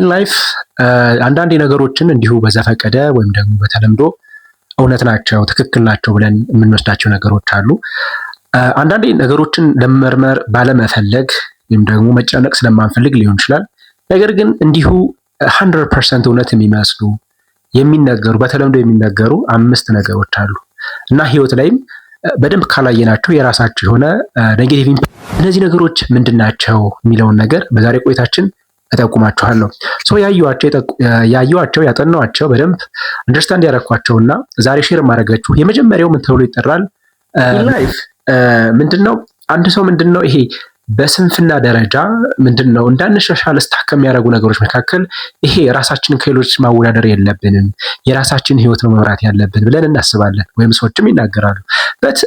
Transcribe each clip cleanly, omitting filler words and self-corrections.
ላይፍ አንዳንድ ነገሮችን እንዲሁ በዘፈቀደ ወይም ደግሞ በተለምዶ እውነት ናቸው፣ ትክክል ናቸው ብለን የምንወስዳቸው ነገሮች አሉ። አንዳንድ ነገሮችን ለመመርመር ባለመፈለግ ወይም ደግሞ መጨነቅ ስለማንፈልግ ሊሆን ይችላል። ነገር ግን እንዲሁ 100% እውነት የሚመስሉ የሚነገሩ በተለምዶ የሚነገሩ 5 ነገሮች አሉ እና ህይወት ላይም በደንብ ካላየናቸው የራሳቸው የሆነ ኔጌቲቭ ኢምፓክት። እነዚህ ነገሮች ምንድን ናቸው የሚለውን ነገር በዛሬ ቆይታችን እጠቁማችኋለሁ። ያየኋቸው ያጠናኋቸው በደንብ አንደርስታንድ ያደረኳቸውና ዛሬ ሼር ማድረጋችሁ የመጀመሪያው ምን ተብሎ ይጠራል? ላይፍ ምንድነው? አንድ ሰው ምንድነው ይሄ በስንፍና ደረጃ ምንድነው እንዳንሻሻል ስታክ ከሚያደርጉ ነገሮች መካከል ይሄ ራሳችንን ከሌሎች ማወዳደር የለብንም፣ የራሳችንን ህይወት ነው መምራት ያለብን ብለን እናስባለን፣ ወይም ሰዎችም ይናገራሉ። በት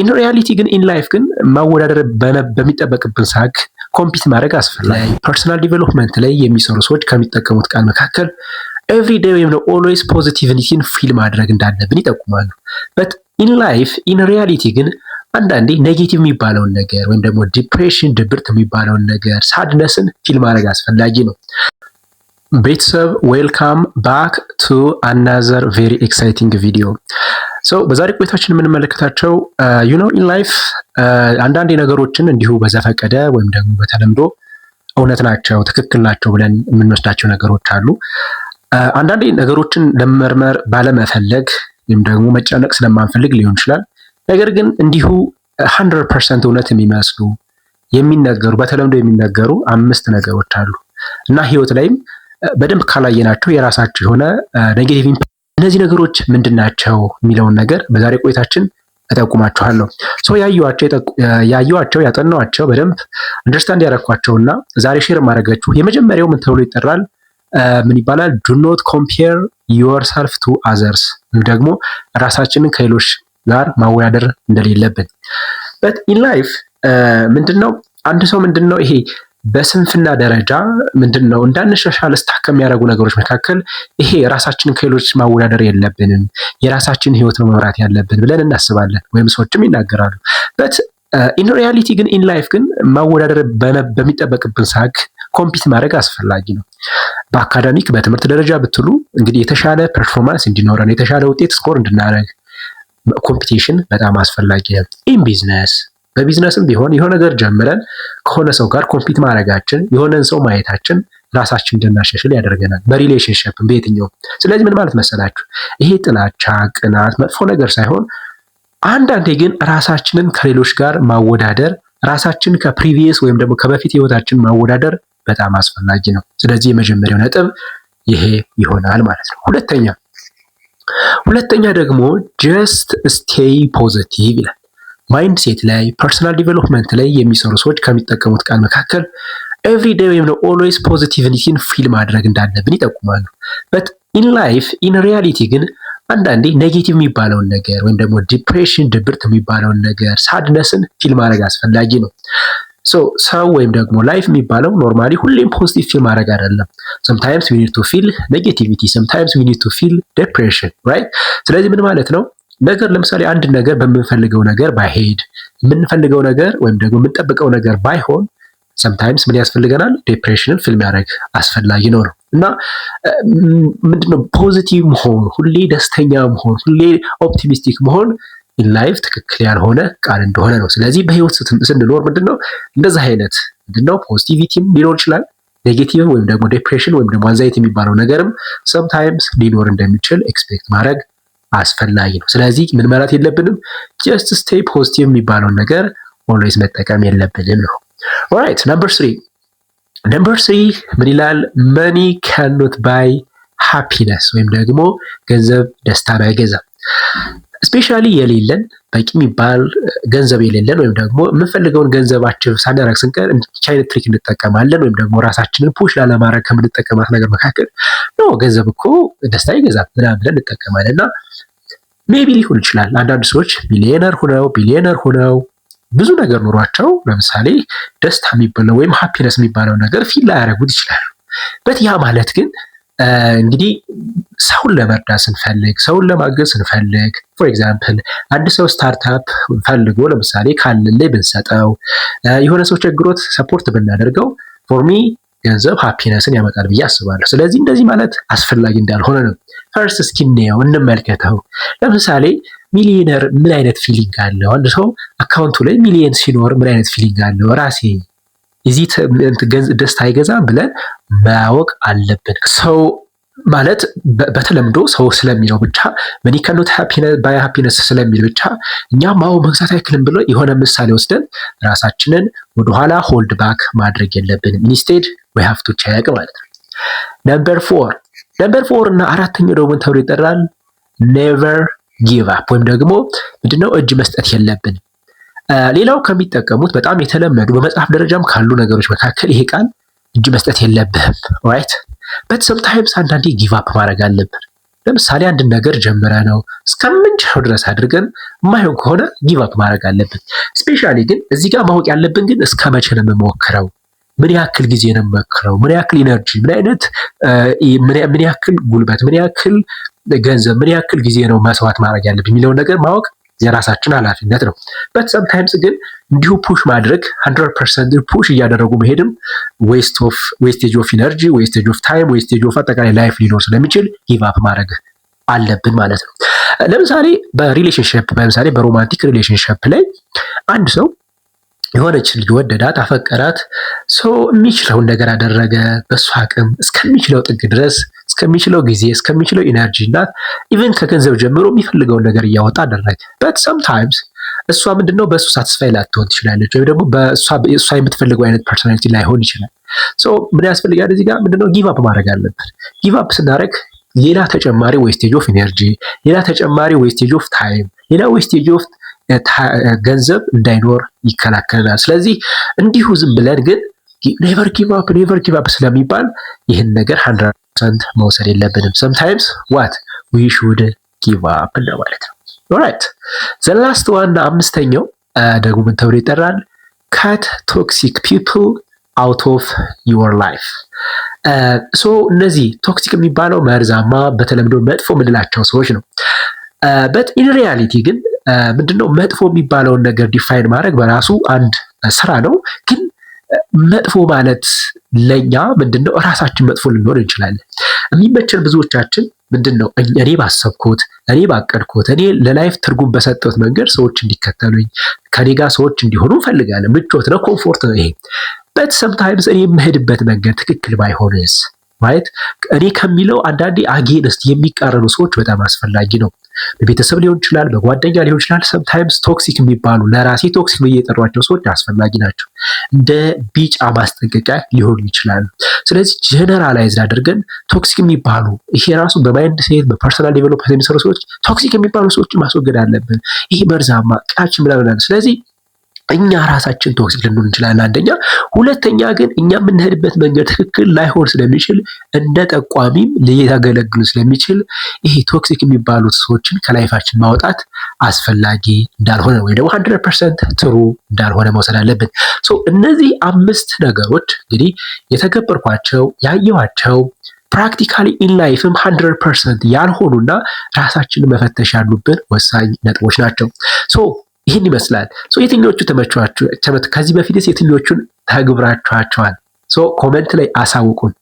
ኢን ሪያሊቲ ግን ኢን ላይፍ ግን ማወዳደር በሚጠበቅብን ሳክ ኮምፒት ማድረግ አስፈላጊ። ፐርሰናል ዲቨሎፕመንት ላይ የሚሰሩ ሰዎች ከሚጠቀሙት ቃል መካከል ኤቭሪዴይ ወይም ኦልዌይስ ፖዚቲቪቲን ፊል ማድረግ እንዳለብን ይጠቁማሉ። በት ኢን ላይፍ ኢን ሪያሊቲ ግን አንዳንዴ ኔጌቲቭ የሚባለውን ነገር ወይም ደግሞ ዲፕሬሽን ድብርት የሚባለውን ነገር ሳድነስን ፊል ማድረግ አስፈላጊ ነው። ቤተሰብ ዌልካም ባክ ቱ አናዘር ቬሪ ኤክሳይቲንግ ቪዲዮ። በዛሬ ቆይታችን የምንመለከታቸው ኢን ላይፍ አንዳንድ ነገሮችን እንዲሁ በዘፈቀደ ወይም ደግሞ በተለምዶ እውነት ናቸው፣ ትክክል ናቸው ብለን የምንወስዳቸው ነገሮች አሉ። አንዳንድ ነገሮችን ለመመርመር ባለመፈለግ ወይም ደግሞ መጨነቅ ስለማንፈልግ ሊሆን ይችላል። ነገር ግን እንዲሁ 100% እውነት የሚመስሉ የሚነገሩ በተለምዶ የሚነገሩ 5 ነገሮች አሉ እና ህይወት ላይም በደንብ ካላየናቸው የራሳቸው የሆነ ኔጌቲቭ ኢምፓክት። እነዚህ ነገሮች ምንድን ናቸው የሚለውን ነገር በዛሬ ቆይታችን እጠቁማችኋለሁ። ያየኋቸው ያጠናኋቸው በደንብ አንደርስታንድ ያደረኳቸውና ዛሬ ሼር ማድረጋችሁ የመጀመሪያው ምን ተብሎ ይጠራል? ምን ይባላል? ዱ ኖት ኮምፔር ዮርሰልፍ ቱ አዘርስ ወይም ደግሞ ራሳችንን ከሌሎች ጋር ማወዳደር እንደሌለብን። በት ኢን ላይፍ ምንድነው አንድ ሰው ምንድነው ይሄ በስንፍና ደረጃ ምንድነው እንዳንሻሻል ስታክ ከሚያደርጉ ነገሮች መካከል ይሄ ራሳችንን ከሌሎች ማወዳደር የለብንም፣ የራሳችንን ህይወት ነው መምራት ያለብን ብለን እናስባለን፣ ወይም ሰዎችም ይናገራሉ። በት ኢን ሪያሊቲ ግን ኢን ላይፍ ግን ማወዳደር በሚጠበቅብን ሳክ ኮምፒት ማድረግ አስፈላጊ ነው። በአካዳሚክ በትምህርት ደረጃ ብትሉ እንግዲህ የተሻለ ፐርፎርማንስ እንዲኖረን የተሻለ ውጤት ስኮር እንድናደርግ ኮምፒቲሽን በጣም አስፈላጊ ነው። ኢን ቢዝነስ በቢዝነስም ቢሆን የሆነ ነገር ጀምረን ከሆነ ሰው ጋር ኮምፒት ማድረጋችን የሆነን ሰው ማየታችን ራሳችን እንድናሻሽል ያደርገናል። በሪሌሽንሽፕ በየትኛው። ስለዚህ ምን ማለት መሰላችሁ? ይሄ ጥላቻ፣ ቅናት መጥፎ ነገር ሳይሆን አንዳንዴ ግን ራሳችንን ከሌሎች ጋር ማወዳደር፣ ራሳችን ከፕሪቪየስ ወይም ደግሞ ከበፊት ህይወታችን ማወዳደር በጣም አስፈላጊ ነው። ስለዚህ የመጀመሪያው ነጥብ ይሄ ይሆናል ማለት ነው። ሁለተኛ ደግሞ ጀስት ስቴይ ፖዚቲቭ ይላል። ማይንድ ሴት ላይ ፐርሰናል ዲቨሎፕመንት ላይ የሚሰሩ ሰዎች ከሚጠቀሙት ቃል መካከል ኤቭሪዴይ ወይም ኦልዌይስ ፖዚቲቪቲን ፊል ማድረግ እንዳለብን ይጠቁማሉ። በት ኢን ላይፍ ኢን ሪያሊቲ ግን አንዳንዴ ኔጌቲቭ የሚባለውን ነገር ወይም ደግሞ ዲፕሬሽን ድብርት የሚባለውን ነገር ሳድነስን ፊል ማድረግ አስፈላጊ ነው። ሰው ወይም ደግሞ ላይፍ የሚባለው ኖርማሊ ሁሌም ፖዚቲቭ ፊል ማድረግ አይደለም። sometimes we need to feel negativity, sometimes we need to feel depression, right? ስለዚህ ምን ማለት ነው? ነገር ለምሳሌ አንድ ነገር በምንፈልገው ነገር ባይሄድ፣ የምንፈልገው ነገር ወይም ደግሞ የምንጠብቀው ነገር ባይሆን sometimes ምን ያስፈልገናል? ዲፕሬሽንን ፊል ማድረግ አስፈላጊ ነው እና ምንድነው ፖዚቲቭ መሆን፣ ሁሌ ደስተኛ መሆን፣ ሁሌ ኦፕቲሚስቲክ መሆን ላይፍ ትክክል ያልሆነ ቃል እንደሆነ ነው። ስለዚህ በህይወት ስንኖር ምንድነው እንደዛ አይነት ምንድነው ፖዚቲቪቲም ሊኖር ይችላል፣ ኔጌቲቭ ወይም ደግሞ ዲፕሬሽን ወይም ደግሞ አንዛይቲ የሚባለው ነገርም sometimes ሊኖር እንደሚችል ኤክስፔክት ማድረግ አስፈላጊ ነው። ስለዚህ ምን ማለት የለብንም? just stay positive የሚባለውን ነገር always መጠቀም የለብንም ነው። alright, number 3 ምን ይላል? money cannot buy happiness ወይም ደግሞ ገንዘብ ደስታን አይገዛም። ስፔሻሊ የሌለን በቂ የሚባል ገንዘብ የሌለን ወይም ደግሞ የምንፈልገውን ገንዘባችን ሳናደርግ ስንቀር እንዲህ አይነት ትሪክ እንጠቀማለን። ወይም ደግሞ ራሳችንን ፑሽ ላለማድረግ ከምንጠቀማት ነገር መካከል ነው ገንዘብ እኮ ደስታ ይገዛል ምናምን ብለን እንጠቀማለን። እና ሜቢ ሊሆን ይችላል አንዳንድ ሰዎች ቢሊየነር ሆነው ብዙ ነገር ኑሯቸው ለምሳሌ ደስታ የሚባለው ወይም ሃፒነስ የሚባለው ነገር ፊል ላያደርጉት ይችላሉ። በት ያ ማለት ግን እንግዲህ ሰውን ለመርዳት ስንፈልግ፣ ሰውን ለማገዝ ስንፈልግ፣ ፎር ኤግዛምፕል አንድ ሰው ስታርታፕ ፈልጎ ለምሳሌ ካለን ላይ ብንሰጠው፣ የሆነ ሰው ቸግሮት ሰፖርት ብናደርገው ፎር ሚ ገንዘብ ሃፒነስን ያመጣል ብዬ አስባለሁ። ስለዚህ እንደዚህ ማለት አስፈላጊ እንዳልሆነ ነው። ፈርስት እስኪ እንመልከተው። ለምሳሌ ሚሊዮነር ምን አይነት ፊሊንግ አለው? አንድ ሰው አካውንቱ ላይ ሚሊዮን ሲኖር ምን አይነት ፊሊንግ አለው? ራሴ እዚህ ደስታ አይገዛም ብለን ማወቅ አለብን። ሰው ማለት በተለምዶ ሰው ስለሚለው ብቻ መኒ ካኖት ባይ ሃፒነስ ስለሚል ብቻ እኛም መግዛት አይችልም ብሎ የሆነ ምሳሌ ወስደን ራሳችንን ወደኋላ ሆልድ ባክ ማድረግ የለብንም። ኢንስቴድ ዊ ሃቭ ቱ ቼክ ማለት ነው። ነምበር 4 እና አራተኛው ደግሞ ተብሎ ይጠራል ኔቨር ጊቭ አፕ ወይም ደግሞ ምንድነው እጅ መስጠት የለብንም። ሌላው ከሚጠቀሙት በጣም የተለመዱ በመጽሐፍ ደረጃም ካሉ ነገሮች መካከል ይሄ ቃል እጅ መስጠት የለብህም ራይት በት ሰምታይምስ አንዳንዴ ጊቭ አፕ ማድረግ አለብን። ለምሳሌ አንድን ነገር ጀምረ ነው እስከምንችለው ድረስ አድርገን የማይሆን ከሆነ ጊቭ አፕ ማድረግ አለብን። ስፔሻሊ ግን እዚህ ጋር ማወቅ ያለብን ግን እስከ መቼ ነው የምሞክረው፣ ምን ያክል ጊዜ ነው የምሞክረው፣ ምን ያክል ኢነርጂ፣ ምን ያክል ጉልበት፣ ምን ያክል ገንዘብ፣ ምን ያክል ጊዜ ነው መስዋዕት ማድረግ ያለብን የሚለውን ነገር ማወቅ የራሳችን ኃላፊነት ነው። በት ሰምታይምስ ግን እንዲሁ ፑሽ ማድረግ 100% ፑሽ እያደረጉ መሄድም ዌስቴጅ ኦፍ ኢነርጂ፣ ዌስቴጅ ኦፍ ታይም፣ ዌስቴጅ ኦፍ አጠቃላይ ላይፍ ሊኖር ስለሚችል ጊቭ አፕ ማድረግ አለብን ማለት ነው። ለምሳሌ በሮማንቲክ ሪሌሽንሽፕ ላይ አንድ ሰው የሆነች ልጅ ወደዳት፣ አፈቀራት፣ ሰው የሚችለውን ነገር አደረገ በሱ አቅም እስከሚችለው ጥግ ድረስ እስከሚችለው ጊዜ እስከሚችለው ኢነርጂ እና ኢቨን ከገንዘብ ጀምሮ የሚፈልገውን ነገር እያወጣ አደረገ። በት ሰምታይምስ እሷ ምንድነው በእሱ ሳትስፋይ ላትሆን ትችላለች፣ ወይም ደግሞ እሷ የምትፈልገው አይነት ፐርሶናሊቲ ላይሆን ይችላል። ምን ያስፈልጋል እዚህ ጋር ምንድነው ጊቭ አፕ ማድረግ አለብን። ጊቭ አፕ ስናደርግ ሌላ ተጨማሪ ዌስቴጅ ኦፍ ኢነርጂ፣ ሌላ ተጨማሪ ዌስቴጅ ኦፍ ታይም፣ ሌላ ዌስቴጅ ኦፍ ገንዘብ እንዳይኖር ይከላከልናል። ስለዚህ እንዲሁ ዝም ብለን ግን ኔቨር ጊቭ አፕ ስለሚባል ይህን ነገር 100% መውሰድ የለብንም። ሰምታይምስ ዋት ዊ ሹድ ጊቭ አፕ ማለት ነው። ኦራይት ዘ ላስት ዋን አምስተኛው ደግሞ ምን ተብሎ ይጠራል? ካት ቶክሲክ ፒፕል አውት ኦፍ ዩር ላይፍ። እነዚህ ቶክሲክ የሚባለው መርዛማ በተለምዶ መጥፎ የምንላቸው ሰዎች ነው። በት ኢን ሪያሊቲ ግን ምንድነው መጥፎ የሚባለውን ነገር ዲፋይን ማድረግ በራሱ አንድ ስራ ነው። ግን መጥፎ ማለት ለኛ ምንድነው ራሳችን መጥፎ ልንሆን እንችላለን። የሚመቸን ብዙዎቻችን ምንድነው እኔ ባሰብኩት፣ እኔ ባቀድኩት፣ እኔ ለላይፍ ትርጉም በሰጠሁት መንገድ ሰዎች እንዲከተሉኝ ከኔ ጋር ሰዎች እንዲሆኑ እንፈልጋለን። ምቾት ነው፣ ኮምፎርት ነው ይሄ። በት ሰምታይምስ እኔ የምሄድበት መንገድ ትክክል ባይሆንስ ማለት እኔ ከሚለው አንዳንዴ አጌንስት የሚቃረኑ ሰዎች በጣም አስፈላጊ ነው። በቤተሰብ ሊሆን ይችላል፣ በጓደኛ ሊሆን ይችላል። ሰምታይምስ ቶክሲክ የሚባሉ ለራሴ ቶክሲክ ብዬ የጠሯቸው ሰዎች አስፈላጊ ናቸው። እንደ ቢጫ ማስጠንቀቂያ ሊሆኑ ይችላሉ። ስለዚህ ጀነራላይዝድ አድርገን ቶክሲክ የሚባሉ ይሄ ራሱ በማይንድ ሴት በፐርሰናል ዴቨሎፕመንት የሚሰሩ ሰዎች ቶክሲክ የሚባሉ ሰዎችን ማስወገድ አለብን። ይሄ መርዛማ ቃችን ምናምን። ስለዚህ እኛ ራሳችን ቶክሲክ ልንሆን እንችላለን አንደኛ። ሁለተኛ ግን እኛ የምንሄድበት መንገድ ትክክል ላይሆን ስለሚችል እንደ ጠቋሚም ሊያገለግሉ ስለሚችል ይሄ ቶክሲክ የሚባሉት ሰዎችን ከላይፋችን ማውጣት አስፈላጊ እንዳልሆነ ወይ ደግሞ 100% ትሩ እንዳልሆነ መውሰድ አለብን። እነዚህ 5 ነገሮች እንግዲህ የተገበርኳቸው ያየኋቸው ፕራክቲካሊ ኢን ላይፍም 100% ያልሆኑና ራሳችንን መፈተሽ ያሉብን ወሳኝ ነጥቦች ናቸው። ይህን ይመስላል። የትኞቹ ተመቿችሁ? ከዚህ በፊትስ የትኞቹን ተግብራችኋቸዋል? ኮመንት ላይ አሳውቁን።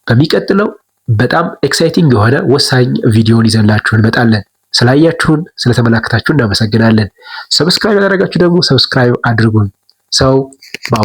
በሚቀጥለው በጣም ኤክሳይቲንግ የሆነ ወሳኝ ቪዲዮን ይዘንላችሁ እንመጣለን። ስላያችሁን ስለተመለከታችሁ እናመሰግናለን። ሰብስክራይብ ያደረጋችሁ ደግሞ ሰብስክራይብ አድርጉን። ባባይ